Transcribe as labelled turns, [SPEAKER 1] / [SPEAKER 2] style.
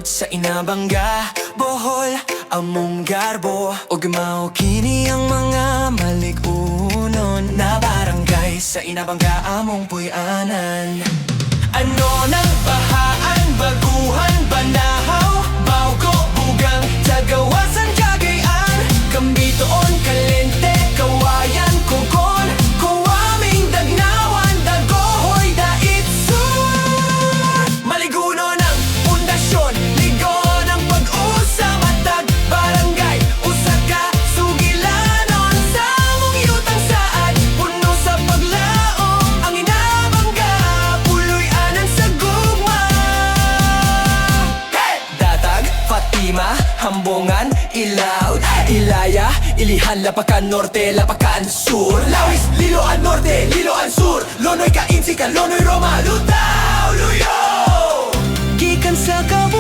[SPEAKER 1] sa Inabanga, Bohol, among garbo ug mao kini ang mga maligunon na barangay sa Inabanga among puy-anan. Ano nang bahaan, baguhan, banahaw, Baugo, Bugang, Tagawasan, Cagayan, Cambitoon, Calente, Kawayan, Cogon, Kuwaming, Dagnawan, Dagohoy, Daitsur. Maliguno ng pundasyon, ligo ng pag-usa, matag barangay, usa ka sugilanon sa among yutang saad, puno sa paglaom ang Inabanga, puloy-anan sa gugma. Hey! Datag, Fatima, Hambongan, Ilaut, Ilaya, Ilihan, Lapacan Norte, Lapacan Sur, Lawis, Liloan Norte, Liloan Sur, Lonoy, Kainsikan, Lonoy, Roma, Lutaw, Luyo. Gikan sa Cabo